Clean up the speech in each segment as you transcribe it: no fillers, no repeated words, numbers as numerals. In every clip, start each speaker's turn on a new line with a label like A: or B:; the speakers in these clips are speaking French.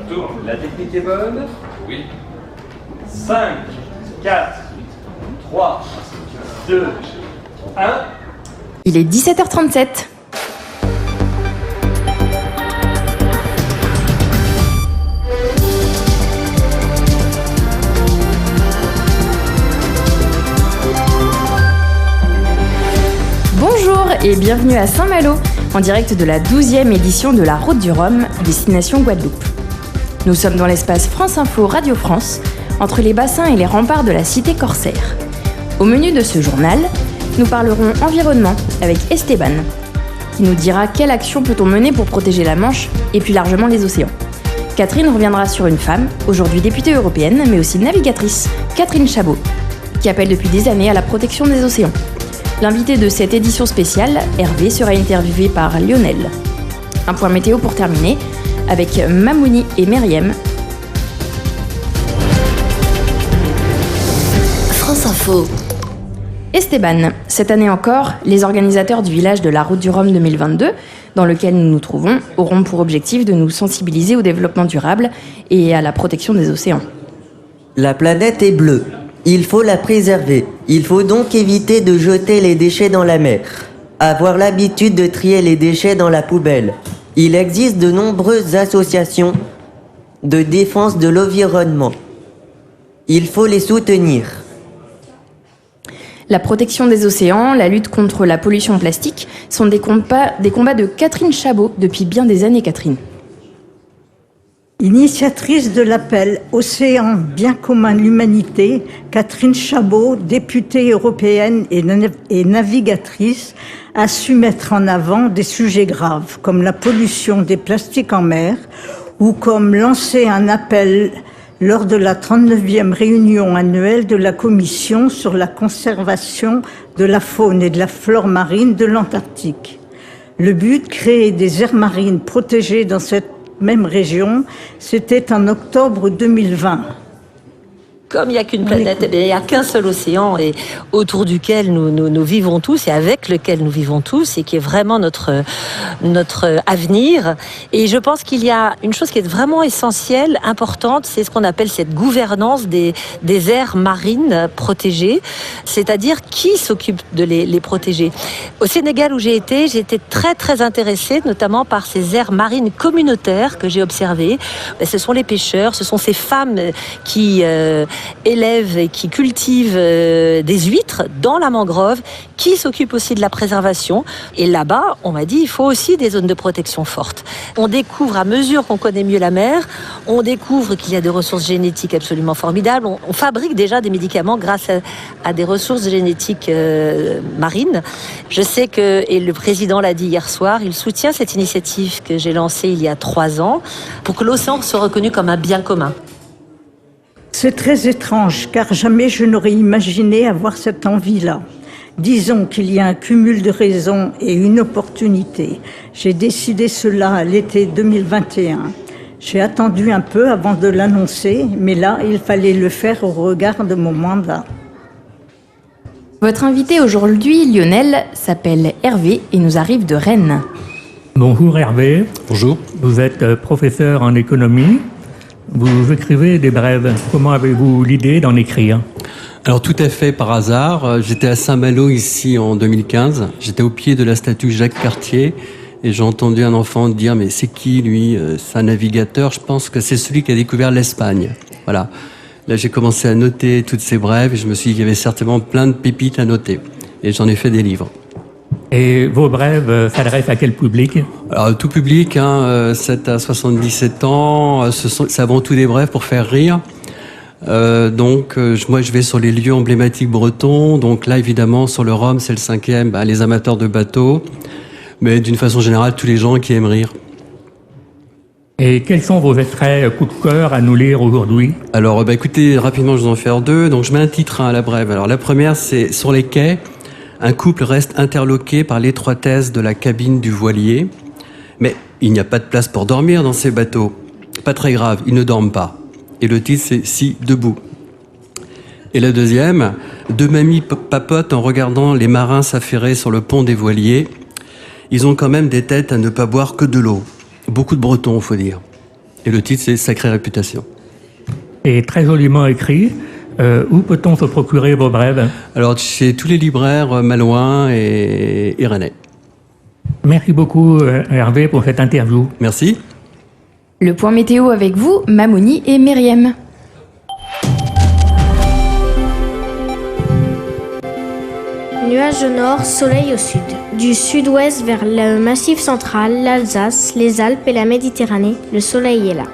A: tourne. La technique est bonne? Oui. 5, 4, 3, 2, 1.
B: Il est 17h37. Bonjour et bienvenue à Saint-Malo, en direct de la 12e édition de la Route du Rhum, destination Guadeloupe. Nous sommes dans l'espace France Info Radio France, entre les bassins et les remparts de la cité corsaire. Au menu de ce journal, nous parlerons environnement avec Esteban, qui nous dira quelle action peut-on mener pour protéger la Manche et plus largement les océans. Catherine reviendra sur une femme, aujourd'hui députée européenne, mais aussi navigatrice, Catherine Chabot, qui appelle depuis des années à la protection des océans. L'invité de cette édition spéciale, Hervé, sera interviewé par Lionel. Un point météo pour terminer, avec Mamouni et Meriem.
C: France Info.
B: Esteban, cette année encore, les organisateurs du village de la Route du Rhum 2022, dans lequel nous nous trouvons, auront pour objectif de nous sensibiliser au développement durable et à la protection des océans.
D: La planète est bleue. Il faut la préserver. Il faut donc éviter de jeter les déchets dans la mer. Avoir l'habitude de trier les déchets dans la poubelle. Il existe de nombreuses associations de défense de l'environnement. Il faut les soutenir.
B: La protection des océans, la lutte contre la pollution plastique sont des combats de Catherine Chabot depuis bien des années, Catherine.
E: Initiatrice de l'appel « Océan, bien commun de l'humanité », Catherine Chabot, députée européenne et navigatrice, a su mettre en avant des sujets graves comme la pollution des plastiques en mer ou comme lancer un appel lors de la 39e réunion annuelle de la Commission sur la conservation de la faune et de la flore marine de l'Antarctique. Le but, créer des aires marines protégées dans cette même région, c'était en octobre 2020.
C: Comme il n'y a qu'une planète, il n'y a qu'un seul océan et autour duquel nous vivons tous et avec lequel nous vivons tous et qui est vraiment notre avenir. Et je pense qu'il y a une chose qui est vraiment essentielle, importante, c'est ce qu'on appelle cette gouvernance des aires marines protégées, c'est-à-dire qui s'occupe de les protéger. Au Sénégal où j'ai été très très intéressée notamment par ces aires marines communautaires que j'ai observées. Ce sont les pêcheurs, ce sont ces femmes qui élèvent et qui cultivent des huîtres dans la mangrove, qui s'occupent aussi de la préservation. Et là-bas, on m'a dit, il faut aussi des zones de protection fortes. On découvre, à mesure qu'on connaît mieux la mer, on découvre qu'il y a des ressources génétiques absolument formidables. On fabrique déjà des médicaments grâce à des ressources génétiques marines. Je sais que, et le président l'a dit hier soir, il soutient cette initiative que j'ai lancée il y a 3 ans pour que l'océan soit reconnu comme un bien commun.
E: C'est très étrange, car jamais je n'aurais imaginé avoir cette envie-là. Disons qu'il y a un cumul de raisons et une opportunité. J'ai décidé cela à l'été 2021. J'ai attendu un peu avant de l'annoncer, mais là, il fallait le faire au regard de mon mandat.
B: Votre invité aujourd'hui, Lionel, s'appelle Hervé et nous arrive de Rennes.
F: Bonjour Hervé.
G: Bonjour.
F: Vous êtes professeur en économie. Vous écrivez des brèves. Comment avez-vous l'idée d'en écrire ?
G: Alors tout à fait par hasard. J'étais à Saint-Malo ici en 2015. J'étais au pied de la statue Jacques Cartier et j'ai entendu un enfant dire « Mais c'est qui lui ? C'est un navigateur. Je pense que c'est celui qui a découvert l'Espagne. » Voilà. Là j'ai commencé à noter toutes ces brèves et je me suis dit qu'il y avait certainement plein de pépites à noter. Et j'en ai fait des livres.
F: Et vos brèves s'adressent à quel public ?
G: Alors tout public, 7 à 77 ans, c'est avant tout des brèves pour faire rire. Moi je vais sur les lieux emblématiques bretons, donc là évidemment sur le Rhum c'est le 5e, les amateurs de bateaux, mais d'une façon générale tous les gens qui aiment rire.
F: Et quels sont vos extraits coup de cœur à nous lire aujourd'hui ?
G: Alors écoutez, rapidement je vais en faire 2, donc je mets un titre à la brève. Alors la première c'est sur les quais. Un couple reste interloqué par l'étroitesse de la cabine du voilier. Mais il n'y a pas de place pour dormir dans ces bateaux. Pas très grave, ils ne dorment pas. Et le titre, c'est « Si, debout ». Et la deuxième, 2 mamies papotent en regardant les marins s'affairer sur le pont des voiliers. Ils ont quand même des têtes à ne pas boire que de l'eau. Beaucoup de Bretons, faut dire. Et le titre, c'est Sacrée réputation.
F: Et très joliment écrit. Où peut-on se procurer vos brèves?
G: Alors, chez tous les libraires Malouin et Rennais.
F: Merci beaucoup Hervé pour cette interview.
G: Merci.
B: Le point météo avec vous, Mamouni et Myriam.
H: Nuages au nord, soleil au sud. Du sud-ouest vers le massif central, l'Alsace, les Alpes et la Méditerranée, le soleil est là.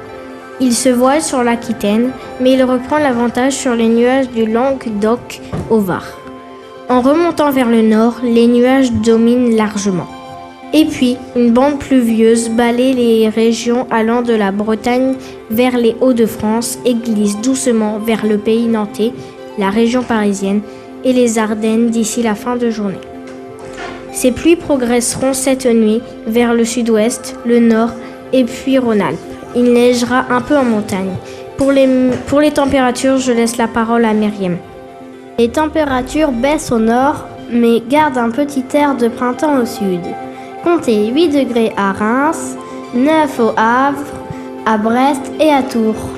H: Il se voile sur l'Aquitaine, mais il reprend l'avantage sur les nuages du Languedoc au Var. En remontant vers le nord, les nuages dominent largement. Et puis, une bande pluvieuse balaie les régions allant de la Bretagne vers les Hauts-de-France et glisse doucement vers le pays nantais, la région parisienne et les Ardennes d'ici la fin de journée. Ces pluies progresseront cette nuit vers le sud-ouest, le nord et puis Rhône-Alpes. Il neigera un peu en montagne. Pour les températures, je laisse la parole à Myriam. Les températures baissent au nord, mais gardent un petit air de printemps au sud. Comptez 8 degrés à Reims, 9 au Havre, à Brest et à Tours,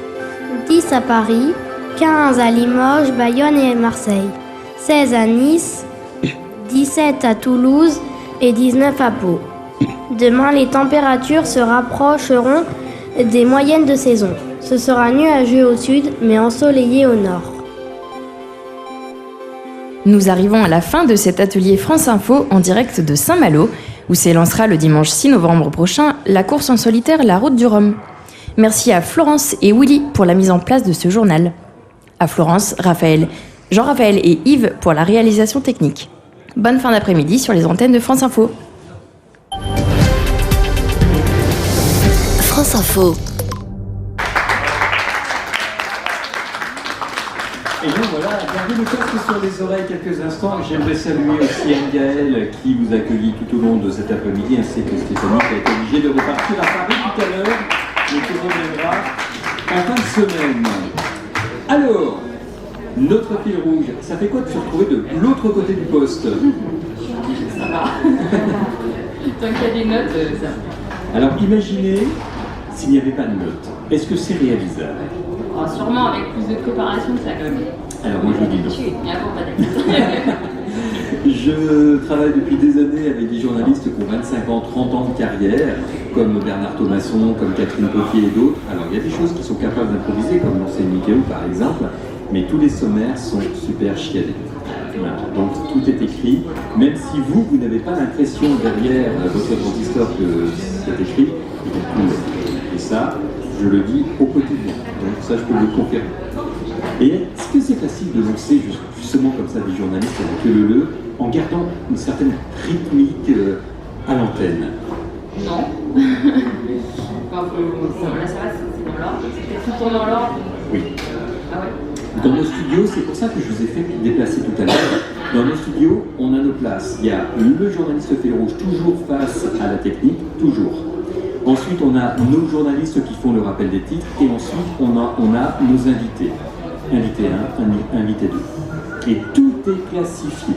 H: 10 à Paris, 15 à Limoges, Bayonne et Marseille, 16 à Nice, 17 à Toulouse et 19 à Pau. Demain, les températures se rapprocheront des moyennes de saison. Ce sera nuageux au sud, mais ensoleillé au nord.
B: Nous arrivons à la fin de cet atelier France Info en direct de Saint-Malo, où s'élancera le dimanche 6 novembre prochain la course en solitaire La Route du Rhum. Merci à Florence et Willy pour la mise en place de ce journal. À Florence, Raphaël, Jean-Raphaël et Yves pour la réalisation technique. Bonne fin d'après-midi sur les antennes de France Info.
I: France Info.
A: Et donc voilà, gardez le casque sur les oreilles quelques instants. J'aimerais saluer aussi Anne-Gaëlle qui vous accueillit tout au long de cet après-midi, ainsi que Stéphanie qui a été obligée de repartir à Paris tout à l'heure, mais qui reviendra en fin de semaine. Alors, notre fil rouge, ça fait quoi de se retrouver de l'autre côté du poste?
J: Ça va. Tant qu'il y a des notes, ça va.
A: Alors imaginez s'il n'y avait pas de notes. Est-ce que c'est réalisable?
J: Oh, sûrement avec plus de préparation que ça quand même.
A: Alors moi je dis non.
J: Il y a pas
A: Je travaille depuis des années avec des journalistes qui ont 25 ans, 30 ans de carrière, comme Bernard Thomasson, comme Catherine Potier et d'autres. Alors il y a des choses qui sont capables d'improviser, comme l'ancien Mikéo par exemple, mais tous les sommaires sont super chiadés. Voilà. Donc tout est écrit, même si vous n'avez pas l'impression derrière votre transistor que c'est écrit, il y a tout. Et ça, je le dis au quotidien, donc ça je peux le confirmer. Et est-ce que c'est facile de lancer justement comme ça des journalistes avec le en gardant une certaine rythmique à l'antenne?
J: Non. Enfin, là ça va, c'est dans l'ordre. C'était tout le temps dans l'ordre.
A: Oui.
J: Ah ouais.
A: Dans nos studios, c'est pour ça que je vous ai fait déplacer tout à l'heure. Dans nos studios, on a nos places. Il y a le journaliste fil rouge toujours face à la technique, toujours. Ensuite, on a nos journalistes qui font le rappel des titres. Et ensuite, on a nos invités. Invité 1, invité 2. Et tout est classifié.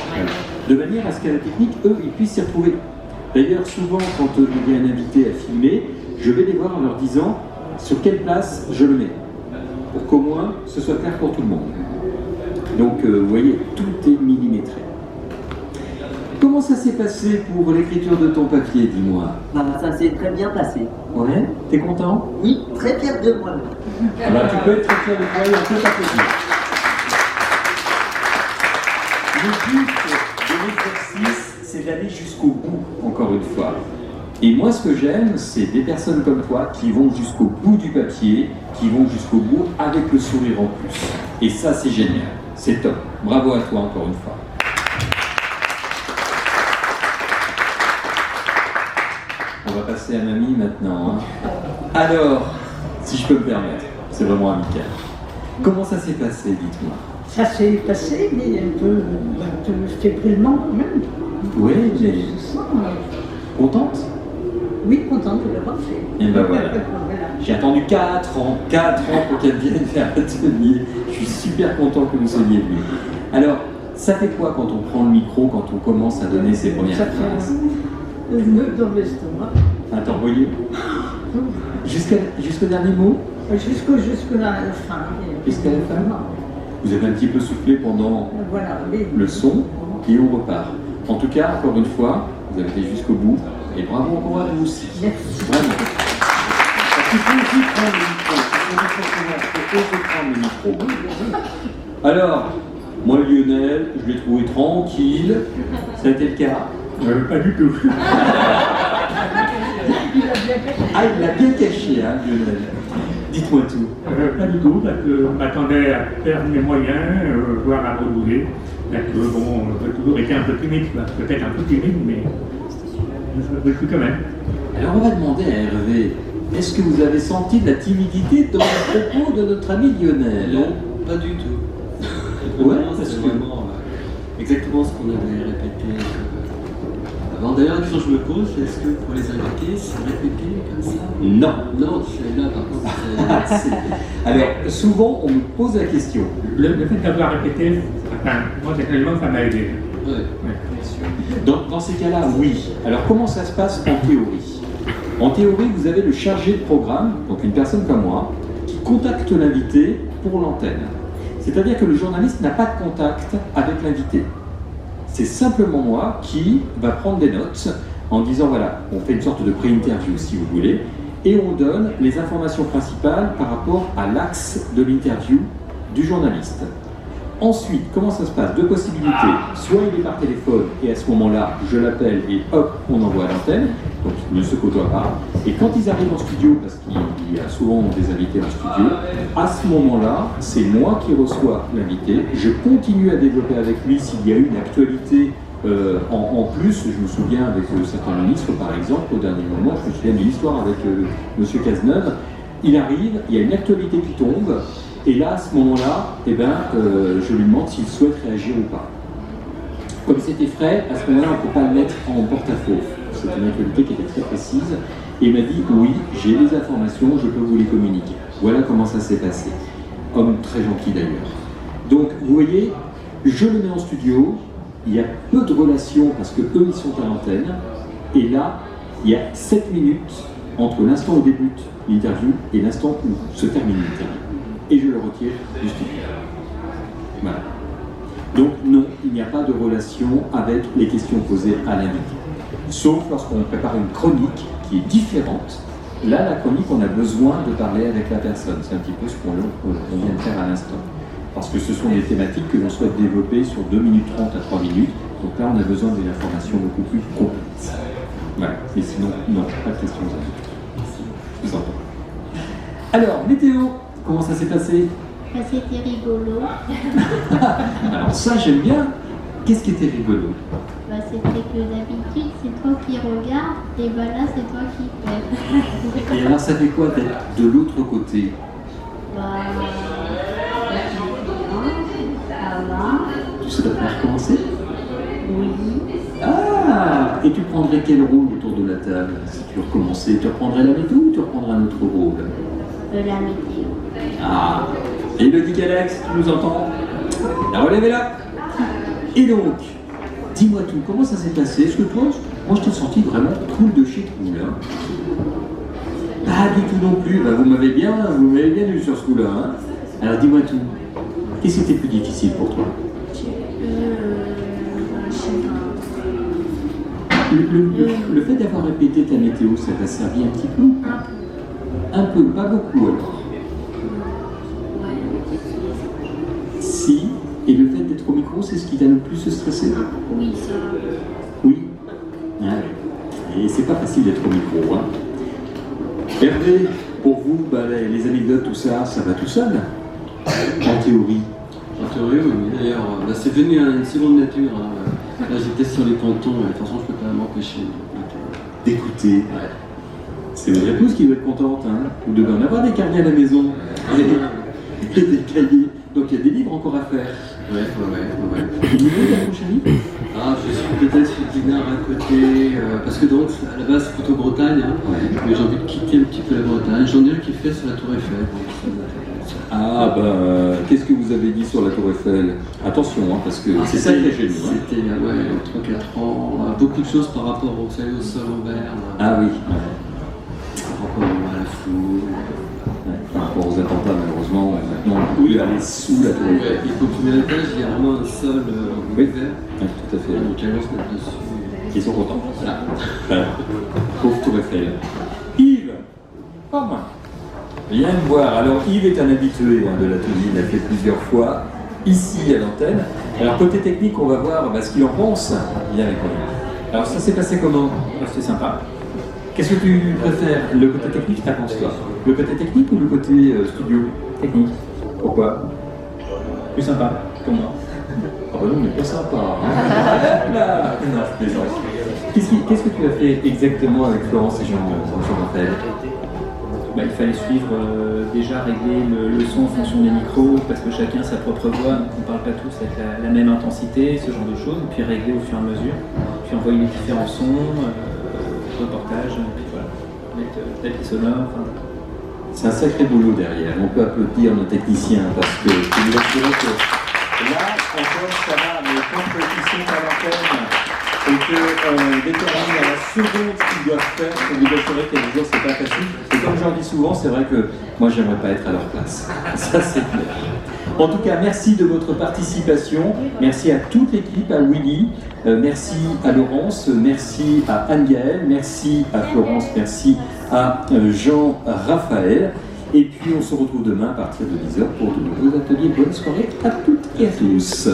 A: Voilà. De manière à ce qu'à la technique, eux, ils puissent s'y retrouver. D'ailleurs, souvent, quand il y a un invité à filmer, je vais les voir en leur disant sur quelle place je le mets. Pour qu'au moins, ce soit clair pour tout le monde. Donc, vous voyez, tout est millimétré. Comment ça s'est passé pour l'écriture de ton papier, dis-moi?
K: Ça s'est très bien passé.
A: Ouais? T'es content?
K: Oui, très fier de moi.
A: Alors, tu peux être très fier de toi et on peut t'applaudir. Le but de l'exercice, c'est d'aller jusqu'au bout, encore une fois. Et moi, ce que j'aime, c'est des personnes comme toi qui vont jusqu'au bout du papier, qui vont jusqu'au bout avec le sourire en plus. Et ça, c'est génial. C'est top. Bravo à toi, encore une fois. On va passer à Mamie maintenant. Hein. Alors, si je peux me permettre, c'est vraiment amical. Comment ça s'est passé, dites-moi?
E: Ça s'est passé, mais un peu fébrilement quand même.
A: Oui, mais... Contente?
E: Oui, contente de l'avoir fait.
A: Et ben voilà. J'ai attendu 4 ans pour qu'elle vienne faire l'atelier. Je suis super content que vous soyez venus. Alors, ça fait quoi quand on prend le micro, quand on commence à donner ses premières phrases?
E: Un nœud dans l'estomac.
A: Attends, voyez. Jusqu'au dernier mot?
E: Jusqu'à la fin.
A: Jusqu'à la fin? Vous avez un petit peu soufflé pendant
E: Voilà.
A: le son et on repart. En tout cas, encore une fois, vous avez été jusqu'au bout et bravo encore à vous aussi.
E: Merci.
A: Vraiment. Parce qu'il faut aussi prendre le micro. Il faut oser prendre le micro. Alors, moi Lionel, je l'ai trouvé tranquille. Ça a été le cas?
F: Pas du tout.
A: Ah, il l'a bien caché, hein, Lionel. Dites-moi tout.
F: Pas du tout, parce que je m'attendais à perdre mes moyens, voire à redoubler. Parce que bon, j'ai toujours été un peu timide, quoi. Peut-être un peu timide, mais je le suis quand même.
A: Alors on va demander à Hervé, est-ce que vous avez senti de la timidité dans le propos de notre ami Lionel?
G: Non, pas du tout.
A: Ouais,
G: Non,
A: parce
G: c'est
A: que-
G: vraiment exactement ce qu'on avait répété avant. D'ailleurs, la question que je me pose, est-ce que pour les invités, c'est répété comme ça?
A: Non.
G: Non, c'est là par contre.
A: Alors, souvent, on me pose la question.
F: Le fait d'avoir répété, enfin, moi personnellement, ça m'a aidé.
G: Ouais.
A: Dans ces cas-là, oui. Alors, comment ça se passe en théorie? En théorie, vous avez le chargé de programme, donc une personne comme moi, qui contacte l'invité pour l'antenne. C'est-à-dire que le journaliste n'a pas de contact avec l'invité. C'est simplement moi qui va prendre des notes en disant, voilà, on fait une sorte de pré-interview si vous voulez, et on donne les informations principales par rapport à l'axe de l'interview du journaliste. Ensuite, comment ça se passe? Deux possibilités. Soit il est par téléphone et à ce moment-là, je l'appelle et hop, on envoie à l'antenne. Donc ils ne se côtoient pas. Et quand ils arrivent en studio, parce qu'il y a souvent des invités en studio, à ce moment-là, c'est moi qui reçois l'invité. Je continue à développer avec lui s'il y a une actualité en plus. Je me souviens avec certains ministres, par exemple, au dernier moment, je me souviens d'une histoire avec M. Cazeneuve. Il arrive, il y a une actualité qui tombe. Et là, à ce moment-là, je lui demande s'il souhaite réagir ou pas. Comme c'était frais, à ce moment-là, on ne peut pas le mettre en porte-à-faux. C'était une actualité qui était très précise. Et il m'a dit, oui, j'ai des informations, je peux vous les communiquer. Voilà comment ça s'est passé. Homme très gentil d'ailleurs. Donc, vous voyez, je le mets en studio, il y a peu de relations parce que eux, ils sont à l'antenne. Et là, il y a 7 minutes entre l'instant où débute l'interview et l'instant où se termine l'interview. Et je le retire du studio. Voilà. Donc non, il n'y a pas de relation avec les questions posées à l'invité. Sauf lorsqu'on prépare une chronique qui est différente. Là, la chronique, on a besoin de parler avec la personne. C'est un petit peu ce qu'on vient de faire à l'instant. Parce que ce sont des thématiques que l'on souhaite développer sur 2 minutes 30 à 3 minutes. Donc là, on a besoin d'une information beaucoup plus complète. Voilà. Et sinon, non, pas de questions à vous. Je vous entends. Alors, météo. Comment ça s'est passé?
H: C'était rigolo.
A: Alors ça, j'aime bien. Qu'est-ce qui était rigolo?
H: C'était que d'habitude, c'est toi qui regardes, et là, c'est toi qui fais.
A: Et alors, ça fait quoi d'être de l'autre côté?
H: Ça va.
A: Tu sais pas recommencer?
H: Oui.
A: Ah! Et tu prendrais quel rôle autour de la table si tu recommençais? Tu reprendrais la météo ou tu reprendrais un autre rôle?
H: La météo.
A: Ah! Et le dit Alex, tu nous entends? La relève est là! Et donc, dis-moi tout, comment ça s'est passé? Est-ce que toi, moi je t'ai senti vraiment cool de chez cool, hein? Pas du tout non plus, bah, vous m'avez bien eu sur ce coup-là, hein? Alors dis-moi tout, qu'est-ce qui était plus difficile pour toi? Le fait d'avoir répété ta météo, ça t'a servi un petit peu? Un peu, pas beaucoup alors. Si, et le fait d'être au micro, c'est ce qui t'a le plus stressé?
H: Oui, ça.
A: Oui. Ah, ouais. Et c'est pas facile d'être au micro, hein. Hervé, pour vous, bah, les anecdotes, tout ça, ça va tout seul? En théorie?
G: En théorie, oui. D'ailleurs, c'est devenu une seconde nature. Hein. Là, j'étais sur les cantons, et de toute façon, je peux pas m'empêcher
A: d'écouter.
G: Ouais.
A: C'est votre épouse qui doit être contente, hein. Vous devez en avoir des carnets à la maison. Et des cahiers. Donc il y a des livres encore à faire.
G: Ouais.
A: Vous voulez la prochaine livre?
G: Ah, je suis peut-être sur Dinard à côté, parce que donc, à la base, c'est plutôt Bretagne, hein, mais j'ai envie de quitter un petit peu la Bretagne. J'en ai un qui fait sur la Tour Eiffel.
A: Ah, qu'est-ce que vous avez dit sur la Tour Eiffel? Attention, hein, parce que c'est ça qui est génial.
G: C'était, 3-4 ans, beaucoup de choses par rapport au sol en verre.
A: Ah oui.
G: Par rapport à la
A: tout. Ouais, par rapport aux attentats, malheureusement, maintenant on peut aller sous la tour Eiffel.
G: Il faut tourner la page, il y a vraiment un sol
A: Oui.
G: vert.
A: Oui, tout à fait.
G: Donc les gens se mettent dessus.
A: Ils sont contents.
G: Voilà.
A: Voilà. Pauvre tour Eiffel. Yves, comme viens me voir. Alors Yves est un habitué de l'atelier, il l'a fait plusieurs fois, ici à l'antenne. Alors côté technique, on va voir ce qu'il en pense. Viens avec moi. Alors ça s'est passé comment?
I: C'était sympa.
A: Qu'est-ce que tu préfères? Le côté technique, t'en penses quoi? Le côté technique ou le côté studio?
I: Technique.
A: Pourquoi?
I: Plus sympa pour moi.
A: Ah bah non, mais pas sympa. Là, non, je plaisante. Qu'est-ce que tu as fait exactement avec Florence et Jean-Raphaël?
I: Il fallait suivre, déjà régler le son en fonction des micros, parce que chacun a sa propre voix, donc on ne parle pas tous avec la même intensité, ce genre de choses, et puis régler au fur et à mesure, puis envoyer les différents sons, reportage, et puis voilà, mettre tapis sonore.
A: C'est un sacré boulot derrière. On peut applaudir nos techniciens parce que je peux vous assurer que là, encore, ça va, mais quand ils sont à l'antenne et qu'on détermine à la seconde ce qu'ils doivent faire, on vous assurer qu'il y a des jours, c'est pas facile. Et comme j'en dis souvent, c'est vrai que moi, j'aimerais pas être à leur place. Ça, c'est clair. En tout cas, merci de votre participation. Merci à toute l'équipe, à Willy, merci à Laurence, merci à Anne-Gaëlle, merci à Florence, merci à Jean-Raphaël. Et puis, on se retrouve demain à partir de 10h pour de nouveaux ateliers. Bonne soirée à toutes et à tous.